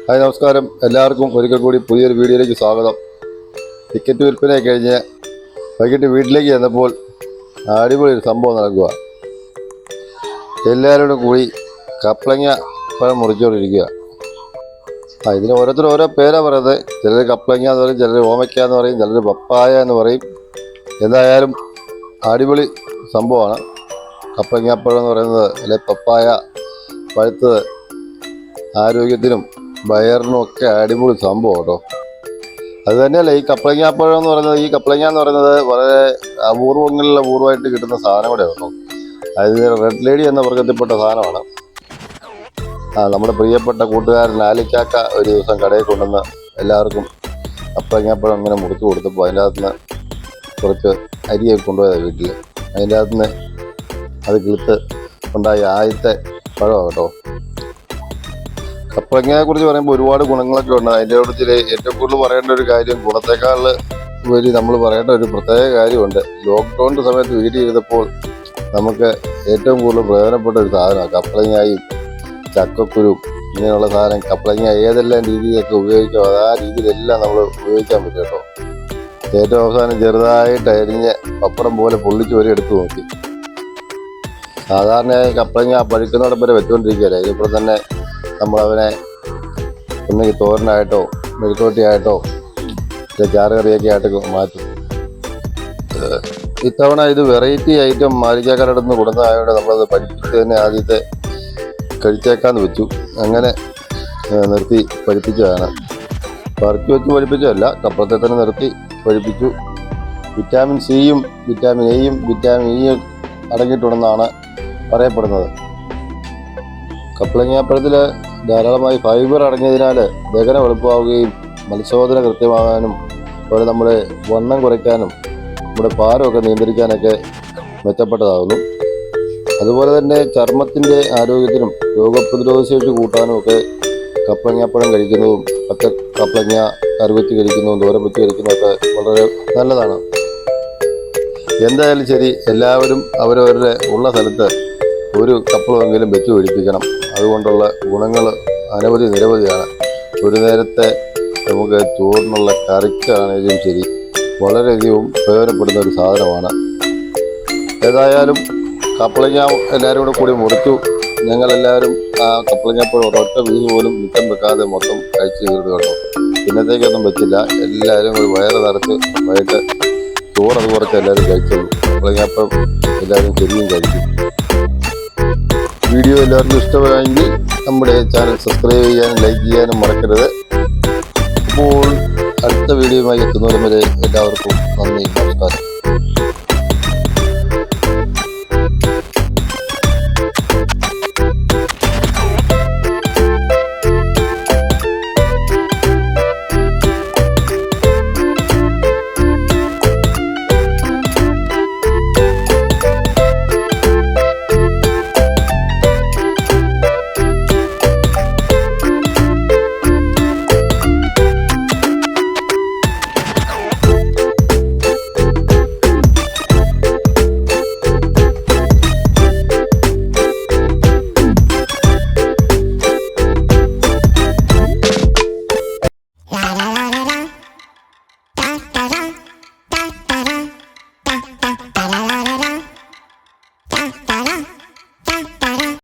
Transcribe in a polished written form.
Hi നമസ്കാരം, എല്ലാവർക്കും ഒരിക്കൽ കൂടി പുതിയൊരു വീഡിയോയിലേക്ക് സ്വാഗതം. ടിക്കറ്റ് വിൽപ്പന കഴിഞ്ഞ് വൈകിട്ട് വീട്ടിലേക്ക് ചെന്നപ്പോൾ അടിപൊളി ഒരു സംഭവം നടക്കുക. എല്ലാവരോടും കൂടി കപ്ലങ്ങ പഴം മുറിച്ചുകൊണ്ടിരിക്കുക. ഇതിന് ഓരോരുത്തരും ഓരോ പേരാണ് പറയുന്നത്. ചിലർ കപ്ലങ്ങ എന്ന് പറയും, ചിലർ ഓമയ്ക്ക എന്ന് പറയും, ചിലർ പപ്പായ എന്ന് പറയും. എന്തായാലും അടിപൊളി സംഭവമാണ് കപ്ലങ്ങാപ്പഴം എന്ന് പറയുന്നത്. അല്ലെ പപ്പായ പഴുത്തത് ആരോഗ്യത്തിനും വയറിനും ഒക്കെ അടിപൊളി സംഭവം കേട്ടോ. അത് തന്നെയല്ല ഈ കപ്ലങ്ങാപ്പഴം എന്ന് പറയുന്നത്, ഈ കപ്ലങ്ങ എന്ന് പറയുന്നത് വളരെ അപൂർവമായിട്ട് കിട്ടുന്ന സാധനം കൂടെ കേട്ടോ. അതായത് റെഡ് ലേഡി എന്ന വർഗത്തിൽപ്പെട്ട സാധനമാണ്. നമ്മുടെ പ്രിയപ്പെട്ട കൂട്ടുകാരൻ ആലിക്കാക്ക ഒരു ദിവസം കടയിൽ കൊണ്ടുവന്ന് എല്ലാവർക്കും കപ്ലങ്ങാപ്പഴം ഇങ്ങനെ മുറിച്ച് കൊടുത്തപ്പോൾ അതിൻ്റെ അകത്തുനിന്ന് കുറച്ച് അരിയൊക്കെ കൊണ്ടുപോയതാണ് വീട്ടിൽ. അതിൻ്റെ അകത്തുനിന്ന് അത് കിളുത്ത് ഉണ്ടായ ആദ്യത്തെ പഴമാണ് കേട്ടോ. കപ്ലങ്ങയെ കുറിച്ച് പറയുമ്പോൾ ഒരുപാട് ഗുണങ്ങളൊക്കെ ഉണ്ട്. അതിൻ്റെ കൂട്ടത്തിൽ ഏറ്റവും കൂടുതൽ പറയേണ്ട ഒരു കാര്യം, ഗുണത്തെക്കാൾ ഉപരി നമ്മൾ പറയേണ്ട ഒരു പ്രത്യേക കാര്യമുണ്ട്. ലോക്ക്ഡൗണിൻ്റെ സമയത്ത് വീട്ടിലിരുന്നപ്പോൾ നമുക്ക് ഏറ്റവും കൂടുതൽ പ്രയോജനപ്പെട്ട ഒരു സാധനമാണ് കപ്ലങ്ങയും ചക്കക്കുരും. ഇങ്ങനെയുള്ള സാധനം കപ്ലങ്ങ ഏതെല്ലാം രീതിയിലൊക്കെ ഉപയോഗിക്കാം ആ രീതിയിലെല്ലാം നമ്മൾ ഉപയോഗിക്കാൻ പറ്റും കേട്ടോ. ഏറ്റവും അവസാനം ചെറുതായിട്ട് അരിഞ്ഞ് പപ്പടം പോലെ പൊള്ളിച്ച് വരെ എടുത്തു നോക്കി. സാധാരണയായി കപ്ലങ്ങ പഴുക്കുന്നതോടെ വരെ വെച്ചുകൊണ്ടിരിക്കുകയല്ലേ. ഇതിപ്പോൾ തന്നെ നമ്മളവനെ ഒന്നുകിൽ തോരനായിട്ടോ മെഴുക്കോട്ടിയായിട്ടോ ചാറുകറിയൊക്കെ ആയിട്ട് മാറ്റും. ഇത്തവണ ഇത് വെറൈറ്റി ഐറ്റം മാലിക്കാക്കാരുടെ നിന്ന് കൊടുത്തതായതുകൊണ്ട് നമ്മളത് പഠിപ്പിച്ച് തന്നെ ആദ്യത്തെ കഴിച്ചേക്കാന്ന് വെച്ചു. അങ്ങനെ നിർത്തി പഠിപ്പിച്ചതാണ്. പറിച്ചു വെച്ച് പഠിപ്പിച്ചതല്ല, കപ്പളത്തെ തന്നെ നിർത്തി പഠിപ്പിച്ചു. വിറ്റാമിൻ സിയും വിറ്റാമിൻ എയും വിറ്റാമിൻ ഇയും അടങ്ങിയിട്ടുണ്ടെന്നാണ് പറയപ്പെടുന്നത്. കപ്ലങ്ങാപ്പഴത്തിൽ ധാരാളമായി ഫൈബർ അടങ്ങിയതിനാൽ ദഹനം എളുപ്പമാവുകയും മത്സ്യബോധന കൃത്യമാകാനും അതുപോലെ നമ്മുടെ വണ്ണം കുറയ്ക്കാനും നമ്മുടെ ഭാരമൊക്കെ നിയന്ത്രിക്കാനൊക്കെ മെച്ചപ്പെട്ടതാകുന്നു. അതുപോലെ തന്നെ ചർമ്മത്തിൻ്റെ ആരോഗ്യത്തിനും രോഗപ്രതിരോധ ശേഷി കൂട്ടാനും ഒക്കെ കപ്ലങ്ങാപ്പഴം കഴിക്കുന്നതും കപ്ലങ്ങ കറിവെച്ച് കഴിക്കുന്നതും തോരൻ വെച്ച് കഴിക്കുന്നതൊക്കെ വളരെ നല്ലതാണ്. എന്തായാലും ശരി, എല്ലാവരും അവരവരുടെ ഉള്ള സ്ഥലത്ത് ഒരു കപ്പളമെങ്കിലും വെച്ച് പിടിപ്പിക്കണം. അതുകൊണ്ടുള്ള ഗുണങ്ങൾ നിരവധിയാണ്. ഒരു നേരത്തെ നമുക്ക് ചോറിനുള്ള കറിക്കാണെങ്കിലും ശരി വളരെയധികം പ്രയോജനപ്പെടുന്ന ഒരു സാധനമാണ്. ഏതായാലും കപ്ലങ്ങ എല്ലാവരും കൂടി മുറിച്ചു. ഞങ്ങളെല്ലാവരും ആ കപ്ലങ്ങാപ്പഴം ഒരൊറ്റ വീട് പോലും മിച്ചം വെക്കാതെ മൊത്തം കഴിച്ച് തീർന്നു കേട്ടോ. പിന്നത്തേക്കൊന്നും വെച്ചില്ല. എല്ലാവരും ഒരു വയറ് നിറച്ച് വൈകിട്ട് ചോറത് കുറച്ച് എല്ലാവരും കഴിച്ചുള്ളൂ. കപ്ലങ്ങാപ്പഴം എല്ലാവരും ശരിയും കഴിച്ചു. വീഡിയോ എല്ലാവർക്കും ഇഷ്ടമായെങ്കിൽ നമ്മുടെ ചാനൽ സബ്സ്ക്രൈബ് ചെയ്യാനും ലൈക്ക് ചെയ്യാനും മറക്കരുത്. അപ്പോൾ അടുത്ത വീഡിയോയുമായി എത്തുന്നവരെ എല്ലാവർക്കും നന്ദി, നമസ്കാരം.